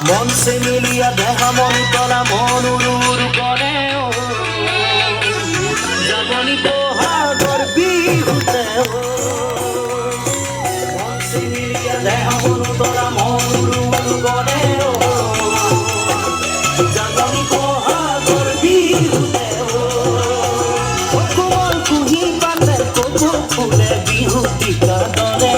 মন সে মিলিয়া দেহা মন তলা মন উড়ু করে জগনি বহাগর বিহুতে মন সে মিলিয়া দেহা মন তলা মন উড়ু করে জগনি বহাগর বিহুতে কোমল কুহি পালে কোকো ফুলে বিহু টিকা দরে